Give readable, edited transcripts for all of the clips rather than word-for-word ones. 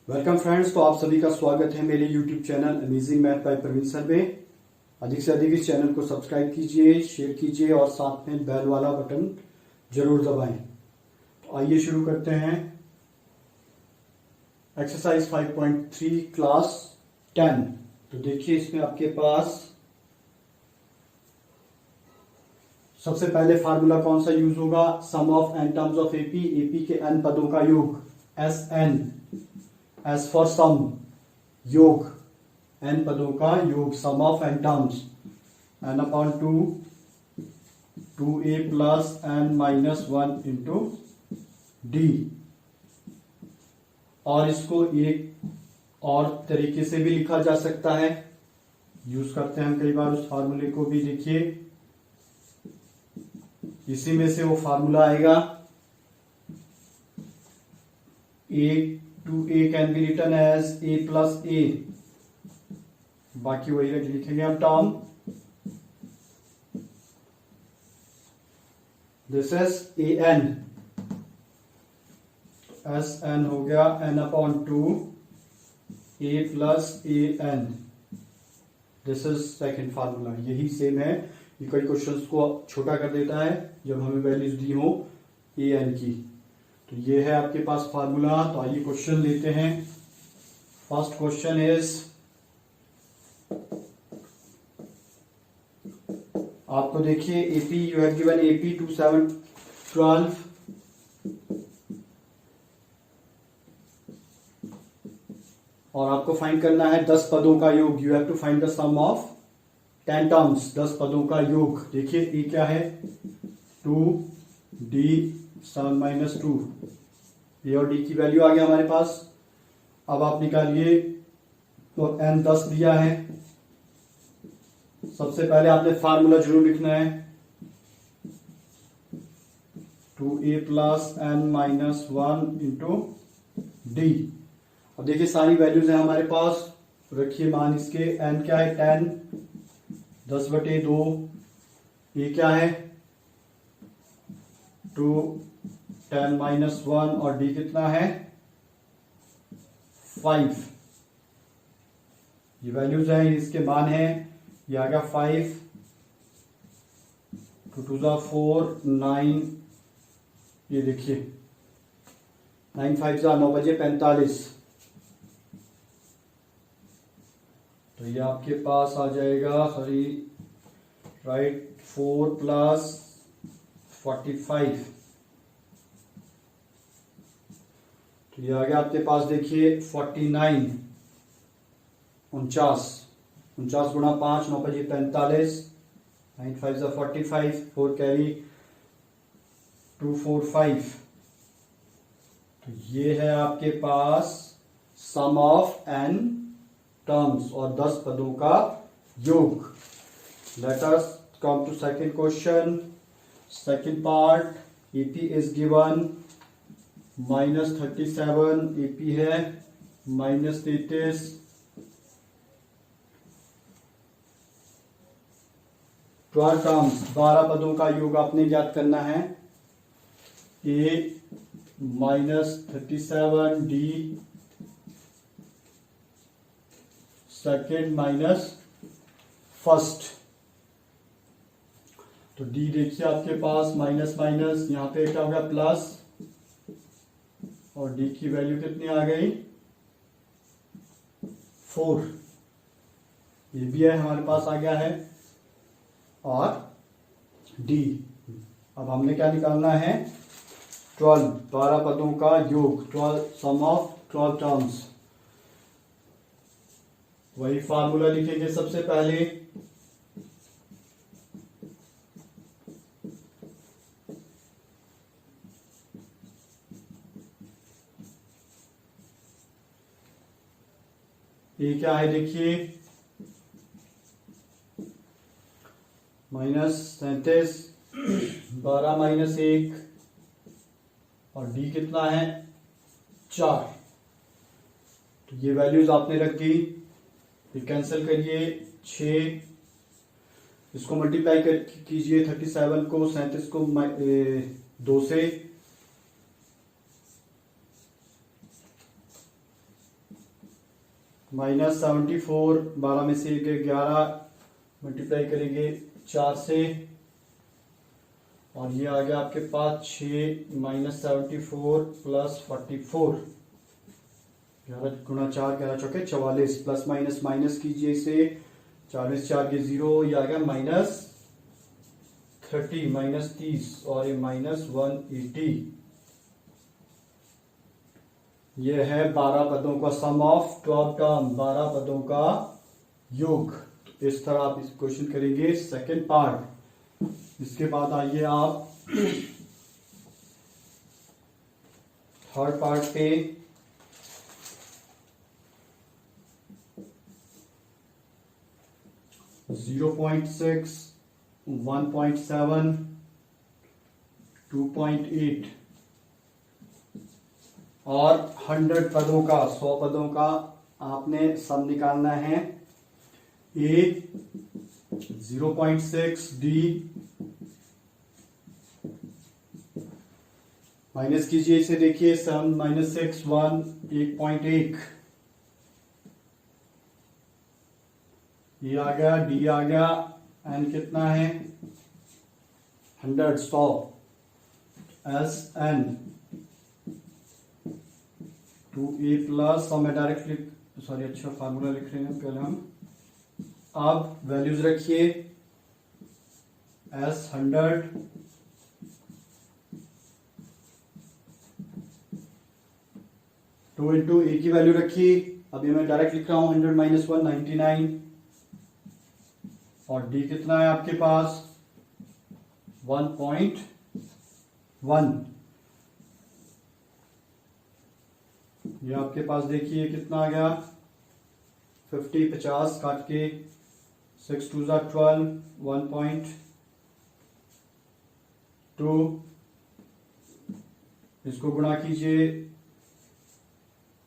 Welcome friends. तो आप सभी का स्वागत है मेरे YouTube channel amazing math by Praveen sir में। अधिक से अधिक इस चैनल को सब्सक्राइब कीजिए, शेयर कीजिए और साथ में बेल वाला बटन जरूर दबाएं। तो आइए शुरू करते हैं एक्सरसाइज 5.3 क्लास 10। तो देखिए इसमें आपके पास सबसे पहले फार्मूला कौन सा यूज होगा, sum of n terms of AP, AP के एन पदों का योग, S n, S for sum, योग, एन पदों का योग, sum of n terms, n upon two a plus n minus 1 into d. और इसको एक और तरीके से भी लिखा जा सकता है, यूज करते हैं हम कई बार उस फार्मूले को भी। देखिए इसी में से वो फार्मूला आएगा, a two a can be written as a plus a, बाकी वही लिखेंगे हम term, this is a n, S n हो गया n upon two a plus a n, this is second formula. यही सेम है, ये कई क्वेश्चंस को छोटा कर देता है जब हमें वैल्यूज दी हो ए एन की। तो ये है आपके पास फार्मूला। तो आइए क्वेश्चन लेते हैं। फर्स्ट क्वेश्चन इज, आपको देखिए AP you have given AP 2 7 12 और आपको फाइंड करना है 10 पदों का योग। You have to find the sum of 10 terms, 10 पदों का योग। देखिए ए क्या है, 2 डी 7 माइनस 2, ए और डी की वैल्यू आ गया हमारे पास। अब आप निकालिए, तो एन 10 दिया है। सबसे पहले आपने फार्मूला जरूर लिखना है, 2a plus n minus 1 into d. अब देखिए सारी वैल्यूज है हमारे पास, रखिए मान इसके। एन क्या है 10, 10/2, ए क्या है 2 10 माइनस 1 और डी कितना है 5। ये वैल्यूज हैं, इसके मान हैं। ये आ गया 5, 2 2 4 9, ये देखिए 9 5 9 बजे 45। तो ये आपके पास आ जाएगा, सॉरी राइट, 4 प्लस 45। तो ये आ गया आपके पास, देखिए 49, 49 गुणा 5, 9 5 45, 9 5 45, 4 कैरी 2 4 5। तो ये है आपके पास सम ऑफ एन टर्म्स और 10 पदों का योग। Let us come to second question, second part. AP is given -37, AP है -33। टर्म्स 12 पदों का योग आपने ज्ञात करना है। ए -37 डी सेकेंड माइनस फर्स्ट। तो डी देखिए आपके पास माइनस माइनस, यहां पे क्या हो गया प्लस, और डी की वैल्यू कितनी आ गई 4। ये भी है हमारे पास आ गया है। और डी, अब हमने क्या निकालना है 12 पदों का योग, 12 सम ऑफ 12 टर्म्स। वही फार्मूला लिखेंगे सबसे पहले, ये क्या है देखिए -37, 12 माइनस 1, और डी कितना है 4। तो ये वैल्यूज आपने रख दी। फिर कैंसिल करिए, 6, इसको मल्टीप्लाई कीजिए 37 को, 37 को 2 से, -74, 12 में से 11 मल्टीप्लाई करेंगे 4 से, और ये आ गया आपके पास 6 -74 + 44, 11 गुणा 4, 11 चौके 44, प्लस माइनस माइनस कीजिए इसे, 40 4 के 0, ये आ गया -30 -30 और ये -180। ये है 12 पदों का सम ऑफ 12 टर्म, 12 पदों का योग। इस तरह आप इस क्वेश्चन करेंगे सेकंड पार्ट। इसके बाद आइए आप थर्ड पार्ट पे। जीरो 0.6, 1.7, 2.8 और 100 पदों का, 100 पदों का आपने सम निकालना है। ए 0.6, डी माइनस कीजिए इसे, देखिए 7 - 6 1, 1.1, ये आ गया, डी आ गया, एन कितना है 100 100, एस एन 2a प्लस, और मैं डायरेक्टली सॉरी अच्छा फार्मूला लिख रहे हैं पहले हम। अब वैल्यूज रखिए, एस 100 2 इंटू ए की वैल्यू रखी। अब ये मैं डायरेक्ट लिख रहा हूं 100 - 1 99, और डी कितना है आपके पास 1.1। ये आपके पास देखिए कितना आ गया 50 50 काट के 6 2 12, 1.2, इसको गुणा कीजिए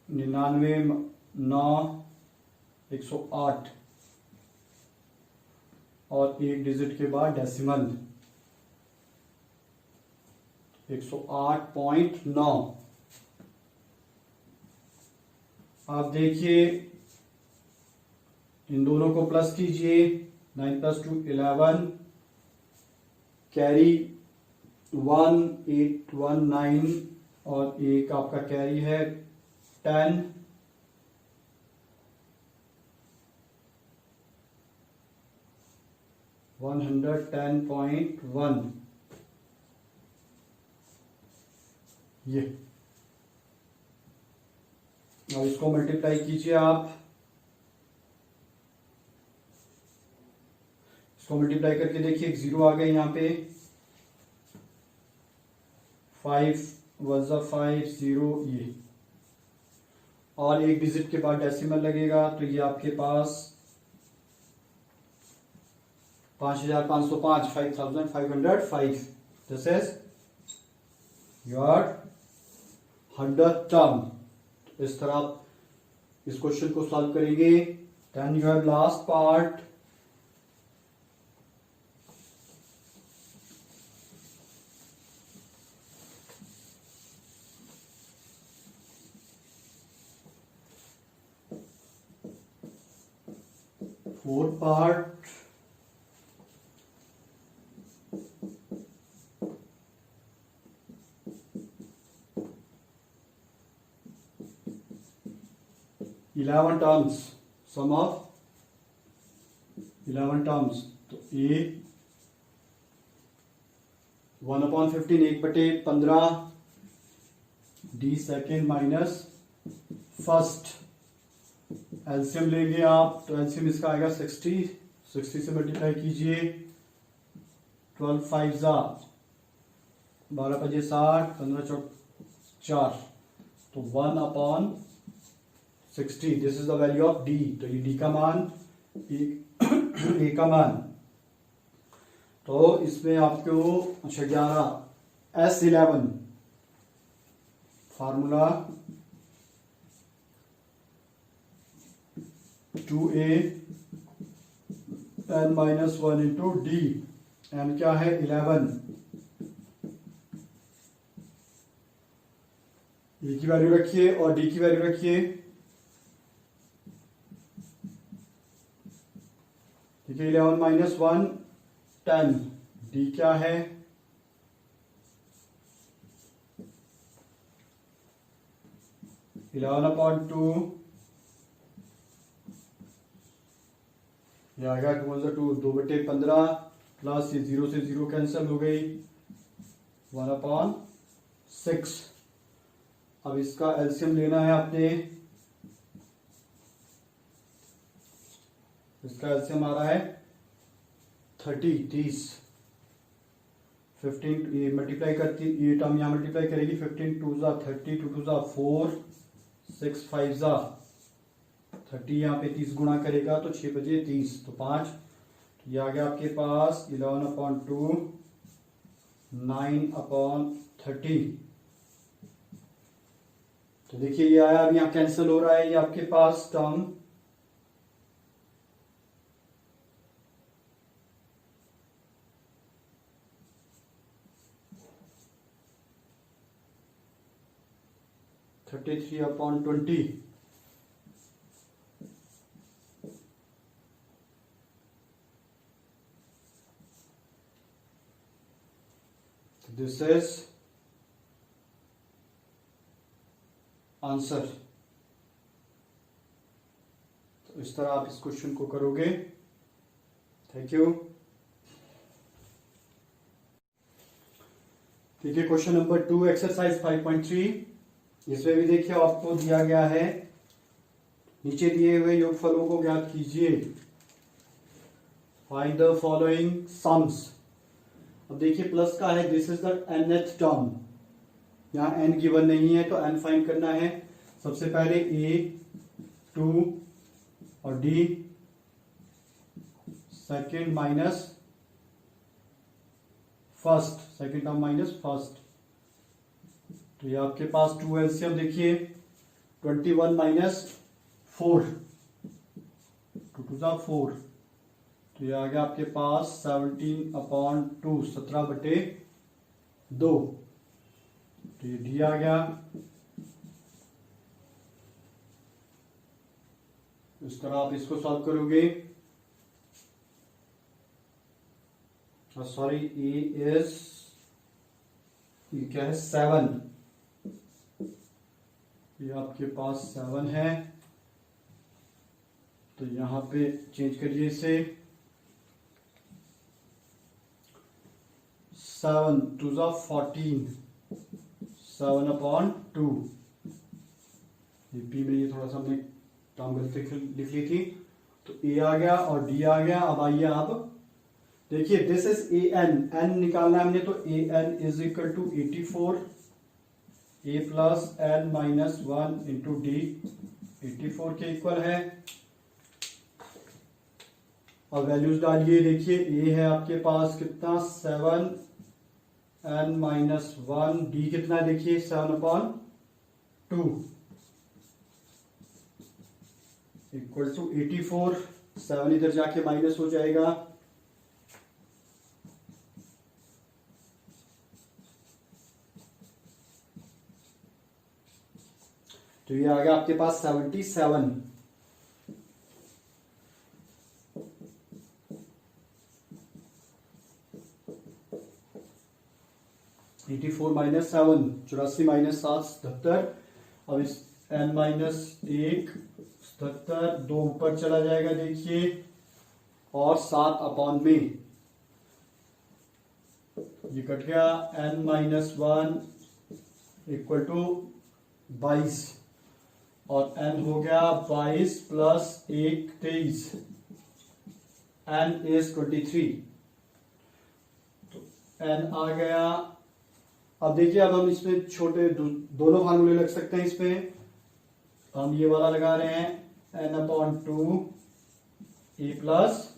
99 9 108, और एक डिजिट के बाद डेसिमल 108.9। आप देखिए इन दोनों को प्लस कीजिए, 9 + 2 11, कैरी 1819, और एक आपका कैरी है 10, 110.1। ये और इसको मल्टीप्लाई कीजिए आप, इसको मल्टीप्लाई करके देखिए एक 0 आ गया यहाँ पे, 5 + 5 0, ये और एक डिजिट के बाद डेसिमल लगेगा, तो ये आपके पास 5505, 5505। This is your 100th term. इस तरह आप इस क्वेश्चन को सॉल्व करेंगे। Then you have last part, fourth part. Eleven terms, sum of 11 terms. तो a 1/15, 1/15, d second minus first. LCM लेंगे आप, तो एलसीएम इसका आएगा 60, 60 से मल्टीप्लाई कीजिए, 12 5 12 5 60, 15 चौक 4, तो 1/60। This is the value of D. तो ये डी का मान, ए का मान, तो इसमें आपको अच्छा 11, S11 formula 2a n - 1 into D. n क्या है 11, ए की वैल्यू रखिए और डी की वैल्यू रखिए देखिए 11 माइनस 1 10, डी क्या है 11/2, ये आ गया 2/15 प्लस ये 0 से 0 कैंसिल हो गई 1/6। अब इसका एलसीएम लेना है आपने, इसका एलसीएम आ रहा है 30 15, ये मल्टीप्लाई करती, ये टर्म यहाँ मल्टीप्लाई करेगी 15 2 जा 30, 2 2 जा 4, 6 5 जा 30, यहाँ पे 30 गुणा करेगा तो 6 बजे 30 तो 5, तो ये आ गया आपके पास 11/2 9/30। तो देखिए ये आया, अब यहाँ कैंसिल हो रहा है ये आपके पास टर्म, तो 33/20। This is answer. तो इस तरह आप इस क्वेश्चन को करोगे। Thank you. ठीक है, क्वेश्चन नंबर 2 एक्सरसाइज 5.3। इसमें भी देखिए आपको दिया गया है, नीचे दिए हुए योगफलों को ज्ञात कीजिए। Find the following sums. अब देखिए प्लस का है, this is the nth term, यहाँ n गिवन नहीं है तो n फाइंड करना है। सबसे पहले a 2 और d second minus first, second term minus first, तो ये आपके पास 2 एलसीएम देखिए 21 माइनस 4, 2 2 जा 4, तो ये आ गया आपके पास 17/2, 17/2, तो ये डी आ गया। इस तरह आप इसको सॉल्व करोगे। सॉरी, ए इज, ये क्या है 7, ये आपके पास 7 है, तो यहां पे चेंज करिए इसे, 7 2 जा 14, 7/2, पी में ये थोड़ा सा हमने टर्म गलती लिख ली थी, तो ए आ गया और डी आ गया। अब आइए आप देखिए, दिस इज ए एन निकालना है हमने, तो a n is equal to 84, a plus n minus 1 into d 84 के इक्वल है। अब वैल्यूज डालिए, देखिए ए है आपके पास कितना 7, एन माइनस 1, डी कितना देखिए 7/2 इक्वल टू 84, 7 इधर जाके माइनस हो जाएगा, तो ये आ गया आपके पास 77। 84 माइनस 7, 84 माइनस 7 77। अब इस n माइनस 1 77, 2 ऊपर चला जाएगा देखिए, और 7 में ये कट गया, n माइनस 1 इक्वल टू 22, और n हो गया 22 प्लस 1 23, n इज 23, तो n आ गया। अब देखिए, अब हम इसमें छोटे दोनों फार्मूले लग सकते हैं इसमें, तो हम ये वाला लगा रहे हैं n/2 a plus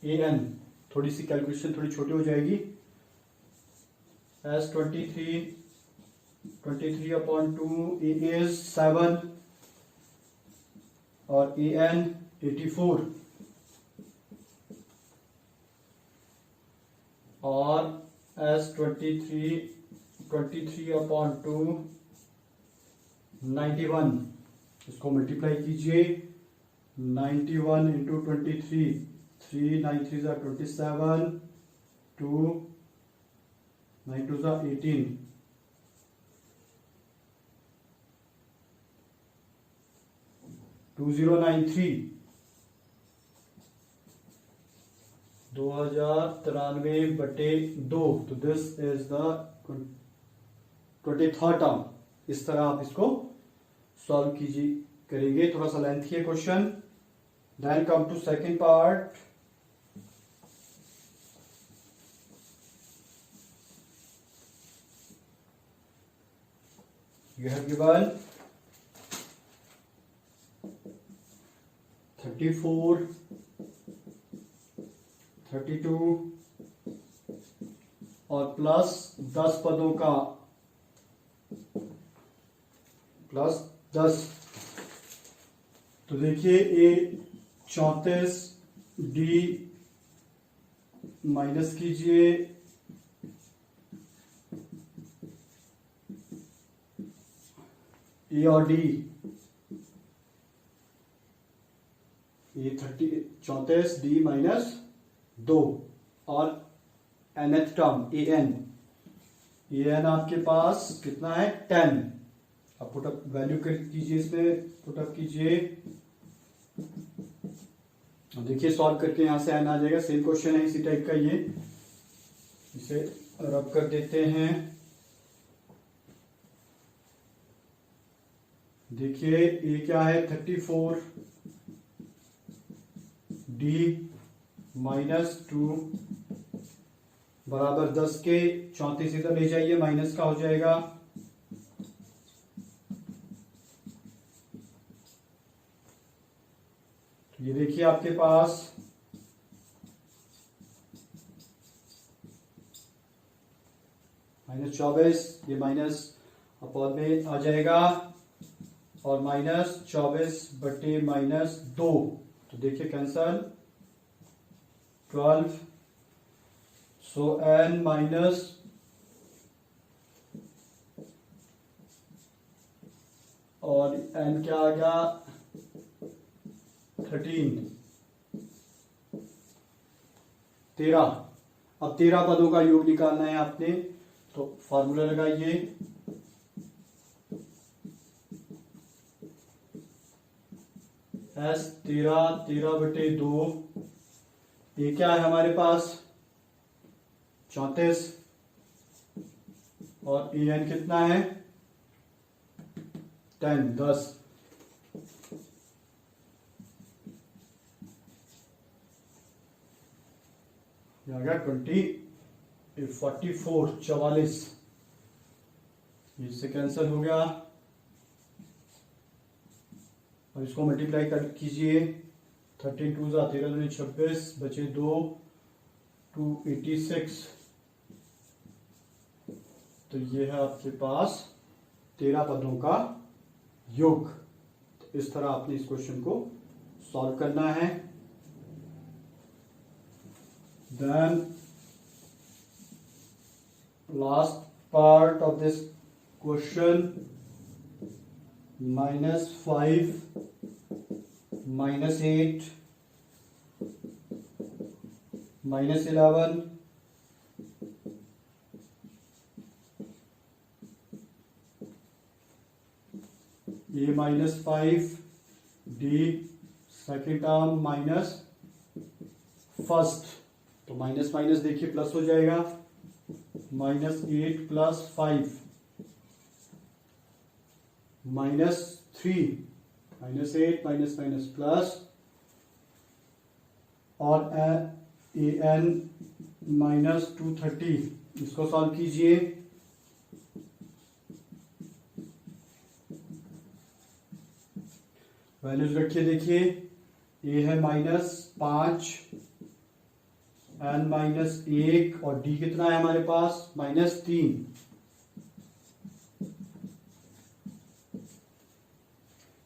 a N, थोड़ी सी कैलकुलेशन थोड़ी छोटी हो जाएगी, s 23/2, a is 7 और a n 84, और s 23/2 91, इसको मल्टीप्लाई कीजिए, 91 इंटू 23 3 9 3 जा 27, 2 9 2 जा 18, 2093, 2093/2, तो this is the 23rd term. इस तरह आप इसको सॉल्व कीजिए करेंगे। थोड़ा सा लेंथी है question. Then come to second part. You have given 34, 32 और प्लस 10 पदों का प्लस 10। तो देखिए ए 34, डी माइनस कीजिए, ए और डी, ये 34 डी माइनस 2 और nth टर्म ए एन आपके पास कितना है 10। अब पुटअप वैल्यू कीजिए, इसमें पुटअप कीजिए। देखिए सॉल्व करके यहां से एन आ जाएगा। सेम क्वेश्चन है इसी टाइप का, ये इसे रब कर देते हैं। देखिए ये क्या है 34 डी माइनस 2 बराबर 10 के 34 इधर ले जाइए, माइनस का हो जाएगा। तो ये देखिए आपके पास -24, ये माइनस अपॉन में आ जाएगा और -24/-2, तो देखिए कैंसल 12। सो n माइनस और n क्या आ गया 13। अब 13 पदों का योग निकालना है आपने, तो फॉर्मूला लगाइए। S 13/2, ये क्या है हमारे पास 34 और en कितना है 10। ये आ गया 44, इससे कैंसिल हो गया। और इसको मल्टीप्लाई कर कीजिए। 13 2 जा 13 दूनी 26, बचे 2, 286। तो ये है आपके पास 13 पदों का योग। तो इस तरह आपने इस क्वेश्चन को सॉल्व करना है। Then last part of this question, -5 -8 -11 ये -5 d second term minus first, तो माइनस माइनस देखिए प्लस हो जाएगा। -8 + 5 -3 -8 माइनस माइनस प्लस और an -230, इसको सॉल्व कीजिए। वैल्यूज रखिए। देखिए a है -5, n -1 और d कितना है हमारे पास -3।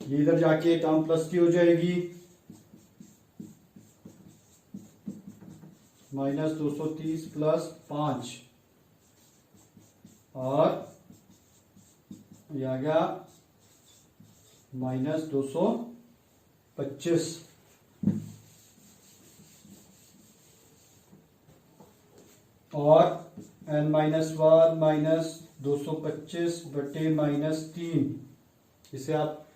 ये इधर जाके टर्म प्लस की हो जाएगी, -230 + 5 और ये आ गया -225। और n-1 माइनस 225 बटे -3, इसे आप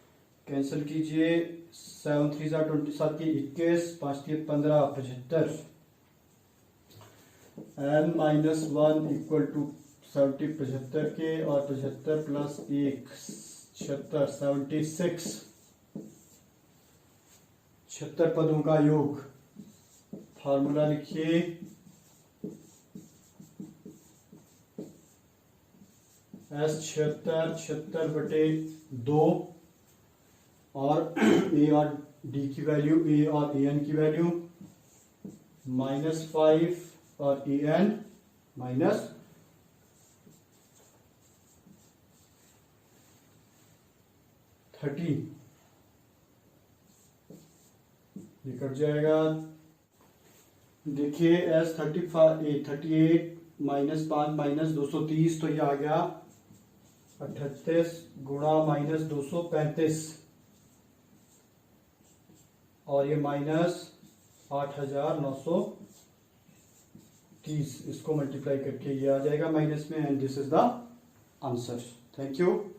कैंसिल कीजिए। 7 3 27 21, 5 3 15 75। n-1 इक्वल टू 70 75 के, और 75 प्लस 1 76 76, 76 पदों का योग। फार्मूला लिखिए, S 76 बटे 2, और ए और डी की वैल्यू, ए और ए एन की वैल्यू -5 और ए एन -30, ये कट जाएगा। देखिए S 38 -5 -230, तो ये आ गया 38 गुणा -235, और ये -8930, इसको मल्टीप्लाई करके ये आ जाएगा माइनस में, and this is the answer. Thank you.